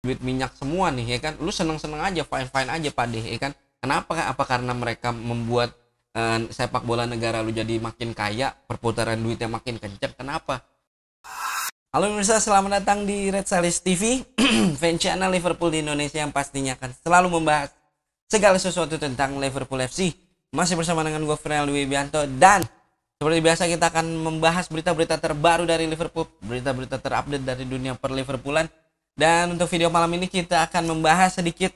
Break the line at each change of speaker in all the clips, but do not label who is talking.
duit minyak semua nih ya kan, lu seneng-seneng aja, fine-fine aja Pade ya kan. Kenapa? Apa karena mereka membuat sepak bola negara lu jadi makin kaya, perputaran duitnya makin kencang? Kenapa? Halo pemirsa, selamat datang di Red Salis TV, fan channel Liverpool di Indonesia yang pastinya akan selalu membahas segala sesuatu tentang Liverpool FC. Masih bersama dengan gue Fernando Wibianto, dan seperti biasa kita akan membahas berita-berita terbaru dari Liverpool, berita-berita terupdate dari dunia per Liverpoolan. Dan untuk video malam ini kita akan membahas sedikit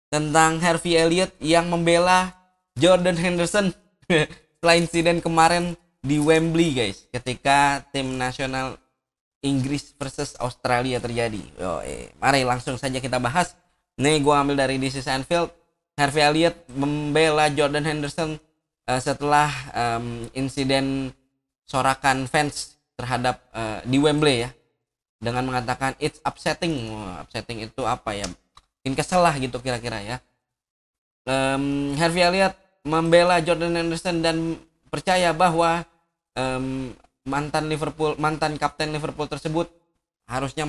tentang Harvey Elliott yang membela Jordan Henderson setelah insiden kemarin di Wembley guys, ketika tim nasional Inggris versus Australia terjadi. Mari langsung saja kita bahas. Nih gue ambil dari This is Anfield. Harvey Elliott membela Jordan Henderson setelah insiden sorakan fans terhadap di Wembley ya, dengan mengatakan it's upsetting. Upsetting itu apa ya? Bikin kesel lah gitu kira-kira ya. Harvey Elliott membela Jordan Henderson dan percaya bahwa mantan kapten Liverpool tersebut harusnya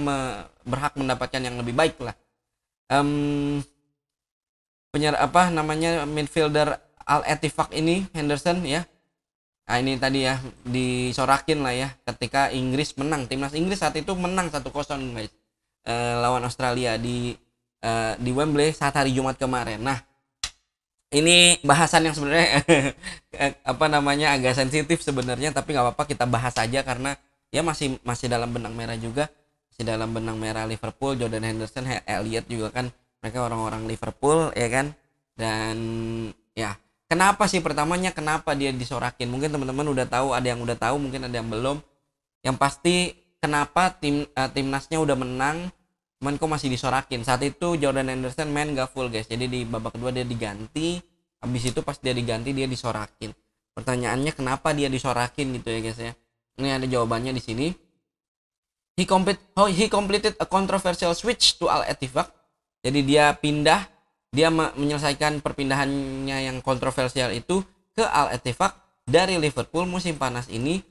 berhak mendapatkan yang lebih baik lah. Midfielder Al Ettifaq ini Henderson ya. Nah, ini tadi ya disorakin lah ya ketika Inggris menang. Timnas Inggris saat itu menang 1-0 guys lawan Australia di Wembley saat hari Jumat kemarin. Nah, ini bahasan yang sebenarnya agak sensitif sebenarnya, tapi nggak apa-apa kita bahas aja karena ya masih dalam benang merah juga, masih dalam benang merah Liverpool. Jordan Henderson, Elliott juga kan mereka orang-orang Liverpool ya kan. Dan ya kenapa sih, pertamanya kenapa dia disorakin? Mungkin teman-teman udah tahu, ada yang udah tahu, mungkin ada yang belum. Yang pasti kenapa timnasnya udah menang, cuman kok masih disorakin. Saat itu Jordan Henderson main gak full guys, jadi di babak kedua dia diganti. Habis itu pas dia diganti dia disorakin. Pertanyaannya kenapa dia disorakin gitu ya guys ya. Ini ada jawabannya di sini. He completed a controversial switch to Al Ettifaq. Jadi dia menyelesaikan perpindahannya yang kontroversial itu ke Al Ettifaq dari Liverpool musim panas ini.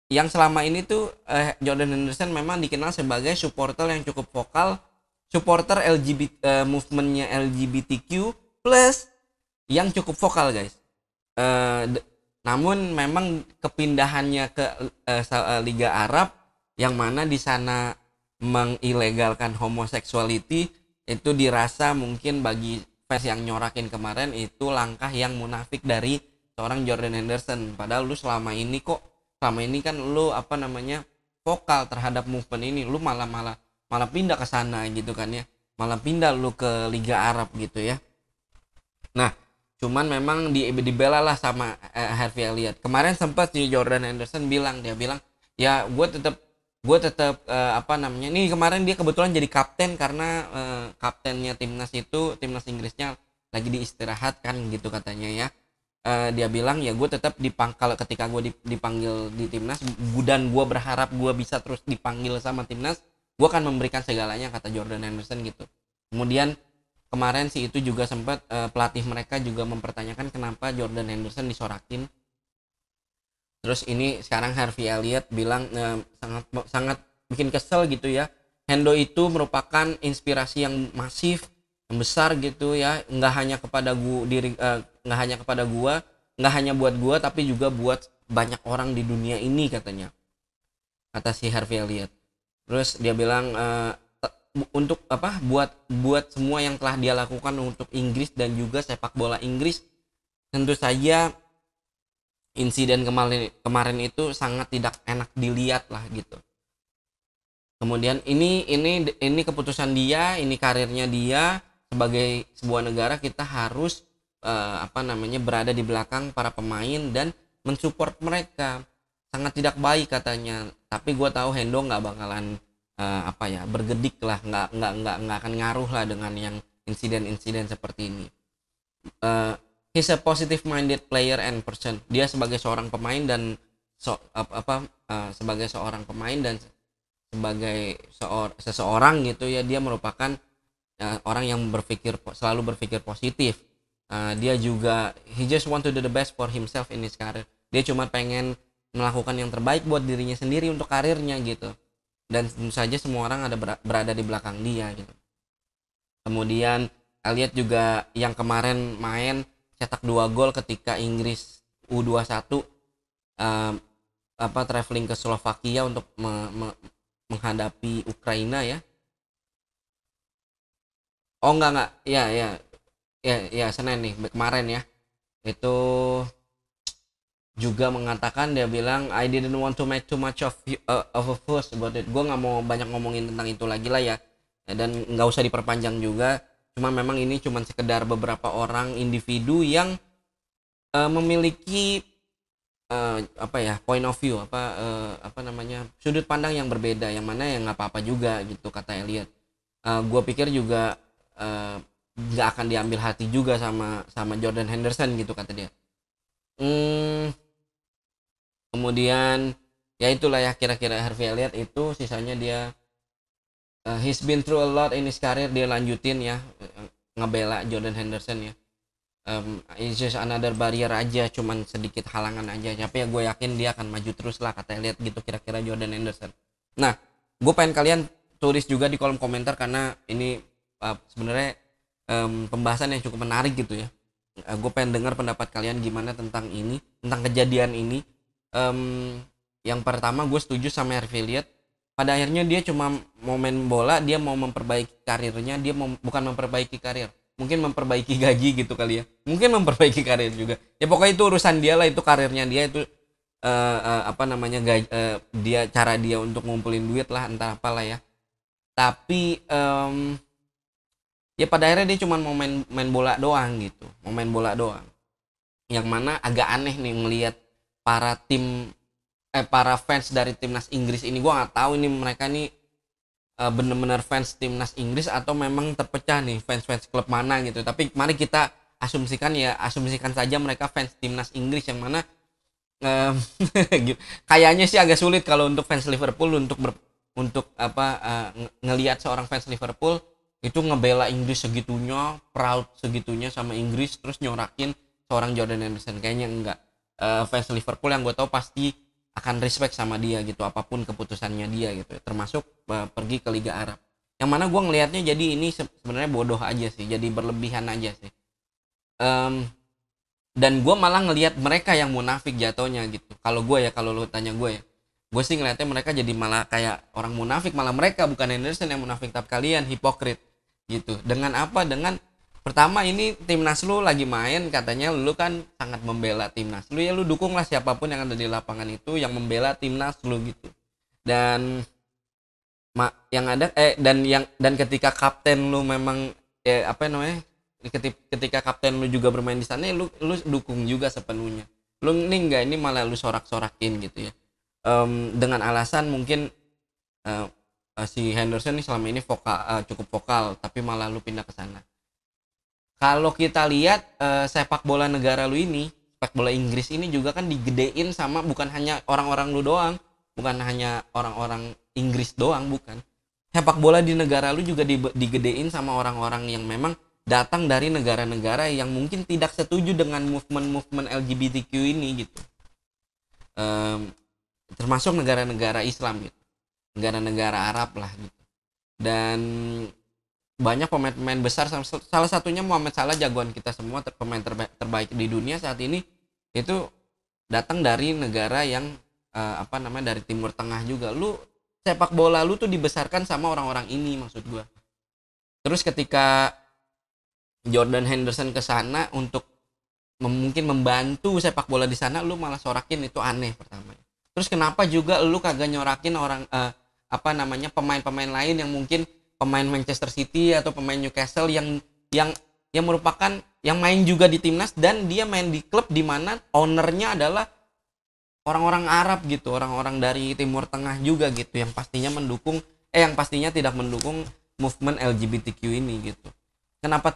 Yang selama ini tuh Jordan Henderson memang dikenal sebagai supporter yang cukup vokal, supporter movementnya LGBTQ plus yang cukup vokal guys. Namun memang kepindahannya ke Liga Arab yang mana di sana mengilegalkan homoseksuality itu dirasa mungkin bagi fans yang nyorakin kemarin itu langkah yang munafik dari seorang Jordan Henderson. Padahal lu selama ini kan lu vokal terhadap movement ini, lu malah pindah ke sana gitu kan ya, malah pindah lu ke Liga Arab gitu ya. Nah, cuman memang dibela lah sama Harvey Elliott. Kemarin sempat si Jordan Henderson bilang ya gue tetap ini kemarin dia kebetulan jadi kapten karena kaptennya timnas Inggrisnya lagi diistirahatkan gitu katanya ya. Dia bilang ya gue tetap dipanggil ketika gue dipanggil di timnas, dan gue berharap gue bisa terus dipanggil sama timnas, gue akan memberikan segalanya, kata Jordan Henderson gitu. Kemudian kemarin sih itu juga sempat pelatih mereka juga mempertanyakan kenapa Jordan Henderson disorakin. Terus ini sekarang Harvey Elliott bilang sangat bikin kesel gitu ya. Hendo itu merupakan inspirasi yang masif, yang besar gitu ya, nggak hanya buat gua tapi juga buat banyak orang di dunia ini katanya, kata si Harvey Elliott. Terus dia bilang buat semua yang telah dia lakukan untuk Inggris dan juga sepak bola Inggris, tentu saja insiden kemarin itu sangat tidak enak dilihat lah gitu. Kemudian ini keputusan dia, ini karirnya dia. Sebagai sebuah negara kita harus berada di belakang para pemain dan mensupport mereka. Sangat tidak baik katanya. Tapi gue tahu Hendo nggak bakalan bergedik lah, nggak akan ngaruh lah dengan yang insiden seperti ini. He's a positive minded player and person. Dia sebagai seorang pemain dan sebagai seseorang gitu ya, dia merupakan orang yang selalu berpikir positif. Dia juga he just want to do the best for himself in his career. Dia cuma pengen melakukan yang terbaik buat dirinya sendiri untuk karirnya gitu. dan tentu saja semua orang berada di belakang dia gitu. Kemudian lihat juga yang kemarin main cetak 2 gol ketika Inggris U21 traveling ke Slovakia untuk menghadapi Ukraina ya. Oh enggak, ya Senin nih kemarin ya. Itu juga mengatakan, dia bilang I didn't want to make too much of a fuss about it. Gue nggak mau banyak ngomongin tentang itu lagi lah ya, dan nggak usah diperpanjang juga. Cuma memang ini cuma sekedar beberapa orang individu yang memiliki point of view, sudut pandang yang berbeda, yang mana yang nggak apa-apa juga gitu, kata Elliot. Gue pikir juga nggak akan diambil hati juga sama Jordan Henderson gitu, kata dia. Kemudian ya itulah ya, kira-kira Harvey Elliott itu. Sisanya dia he's been through a lot in his career, dia lanjutin ya ngebela Jordan Henderson ya. It's just another barrier aja, cuman sedikit halangan aja, tapi ya gue yakin dia akan maju terus lah, kata Elliott gitu, kira-kira Jordan Henderson. Nah, gue pengen kalian tulis juga di kolom komentar, karena ini sebenarnya pembahasan yang cukup menarik gitu ya. Gue pengen dengar pendapat kalian gimana tentang ini, tentang kejadian ini. Yang pertama, gue setuju sama Harvey Elliott. Pada akhirnya dia cuma mau main bola, dia mau memperbaiki karirnya, dia bukan memperbaiki karir, mungkin memperbaiki gaji gitu kali ya, mungkin memperbaiki karir juga ya, pokoknya itu urusan dia lah, itu karirnya dia, itu dia, cara dia untuk ngumpulin duit lah, entah apalah ya. Tapi ya pada akhirnya dia cuma mau main bola doang gitu, mau main bola doang. Yang mana agak aneh nih melihat para fans dari timnas Inggris ini. Gua nggak tahu ini mereka nih bener-bener fans timnas Inggris atau memang terpecah nih fans klub mana gitu. Tapi mari kita asumsikan saja mereka fans timnas Inggris, yang mana kayaknya sih agak sulit kalau untuk fans Liverpool untuk ngelihat seorang fans Liverpool itu ngebela Inggris segitunya, proud segitunya sama Inggris, terus nyorakin seorang Jordan Henderson. Kayaknya enggak. Fans Liverpool yang gue tahu pasti akan respect sama dia gitu, apapun keputusannya dia gitu, termasuk pergi ke Liga Arab. Yang mana gue ngelihatnya jadi ini sebenarnya bodoh aja sih, jadi berlebihan aja sih. Dan gue malah ngelihat mereka yang munafik jatuhnya gitu. Kalau lu tanya gue sih ngelihatnya mereka jadi malah kayak orang munafik, malah mereka bukan Henderson yang munafik, tapi kalian hipokrit gitu. Dengan apa? Dengan pertama, ini timnas lu lagi main, katanya lu kan sangat membela timnas lu, ya lu dukunglah siapapun yang ada di lapangan itu yang membela timnas lu gitu. Dan ketika kapten lu memang ketika kapten lu juga bermain di sana, ya lu dukung juga sepenuhnya. Lu ini malah lu sorak-sorakin gitu ya. Dengan alasan mungkin si Henderson nih selama ini cukup vokal, tapi malah lu pindah ke sana. Kalau kita lihat sepak bola negara lu ini, sepak bola Inggris ini juga kan digedein sama bukan hanya orang-orang lu doang, bukan hanya orang-orang Inggris doang, bukan. Sepak bola di negara lu juga digedein sama orang-orang yang memang datang dari negara-negara yang mungkin tidak setuju dengan movement LGBTQ ini gitu. Termasuk negara-negara Islam gitu, negara-negara Arab lah gitu. Dan banyak pemain-pemain besar, salah satunya Mohamed Salah, jagoan kita semua, pemain terbaik di dunia saat ini, itu datang dari negara yang dari Timur Tengah juga. Lu sepak bola lu tuh dibesarkan sama orang-orang ini, maksud gua. Terus ketika Jordan Henderson ke sana untuk mungkin membantu sepak bola di sana, lu malah sorakin, itu aneh pertama. Terus kenapa juga lu kagak nyorakin orang pemain-pemain lain yang mungkin pemain Manchester City atau pemain Newcastle yang merupakan yang main juga di timnas, dan dia main di klub di mana ownernya adalah orang-orang Arab gitu, orang-orang dari Timur Tengah juga gitu, yang pastinya tidak mendukung movement LGBTQ ini gitu. Kenapa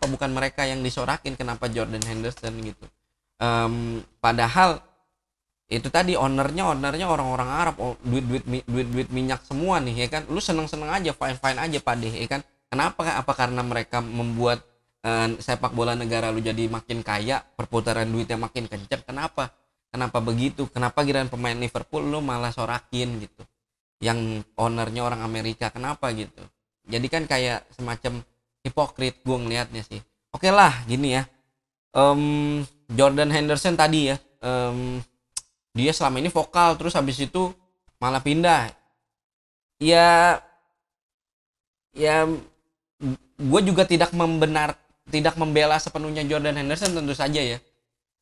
bukan mereka yang disorakin, kenapa Jordan Henderson gitu. Padahal itu tadi ownernya orang-orang Arab, duit minyak semua nih ya kan. Lu seneng aja, fine aja Pak ya kan. Kenapa? Apa karena mereka membuat sepak bola negara lu jadi makin kaya, perputaran duitnya makin kencang? Kenapa begitu? Kenapa giliran pemain Liverpool lu malah sorakin gitu? yang ownernya orang Amerika, kenapa gitu. Jadi kan kayak semacam hipokrit gue ngelihatnya sih. Oke lah gini ya, Jordan Henderson tadi ya, dia selama ini vokal terus habis itu malah pindah. Ya, ya gue juga tidak membela sepenuhnya Jordan Henderson tentu saja ya.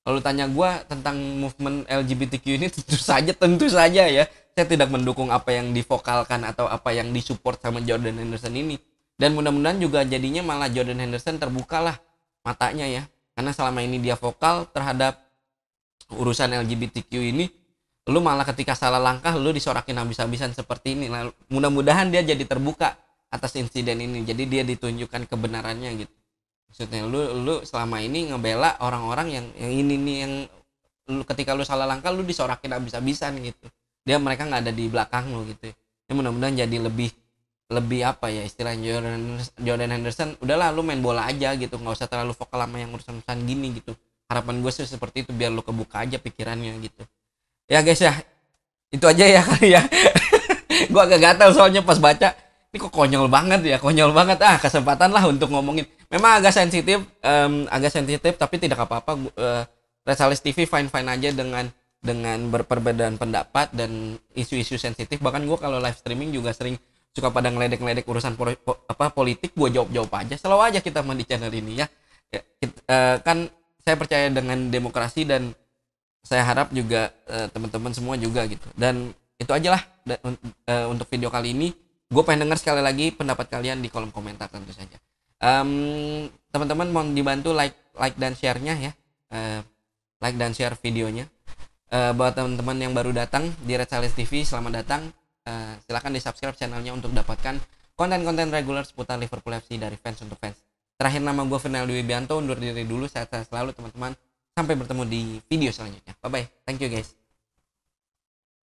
Kalau tanya gue tentang movement LGBTQ ini tentu saja ya. Saya tidak mendukung apa yang divokalkan atau apa yang disupport sama Jordan Henderson ini. Dan mudah-mudahan juga jadinya malah Jordan Henderson terbukalah matanya ya. Karena selama ini dia vokal terhadap urusan LGBTQ ini, lu malah ketika salah langkah lu disorakin habis-habisan seperti ini. Lalu mudah-mudahan dia jadi terbuka atas insiden ini. Jadi dia ditunjukkan kebenarannya gitu. Maksudnya lu selama ini ngebela orang-orang yang ini nih, yang ketika lu salah langkah lu disorakin habis-habisan gitu. Mereka nggak ada di belakang lu gitu. Ya mudah-mudahan jadi lebih apa ya istilahnya, Jordan Henderson udahlah lu main bola aja gitu, nggak usah terlalu vokal sama yang urusan-urusan gini gitu. Harapan gue sih seperti itu, biar lu kebuka aja pikirannya gitu. Ya guys ya, itu aja ya kali ya. Gue agak gatal soalnya pas baca ini kok konyol banget ya, konyol banget. Kesempatan lah untuk ngomongin. Memang agak sensitif tapi tidak apa-apa. Resalis TV fine aja dengan berperbedaan pendapat dan isu-isu sensitif. Bahkan gue kalau live streaming juga sering suka pada ngeledek urusan politik, gue jawab aja. Selalu aja kita di channel ini ya. Kan saya percaya dengan demokrasi, dan saya harap juga teman-teman semua juga gitu. Dan itu aja lah untuk video kali ini. Gue pengen dengar sekali lagi pendapat kalian di kolom komentar tentu saja. Teman-teman mohon dibantu like dan share-nya ya. Like dan share videonya. Buat teman-teman yang baru datang di Resalis TV, selamat datang. Silakan di subscribe channelnya untuk dapatkan konten-konten reguler seputar Liverpool FC dari fans untuk fans. Terakhir, nama gue Fernaldo Wibianto, undur diri dulu. Sehat selalu teman-teman. Sampai bertemu di video selanjutnya. Bye bye. Thank you guys.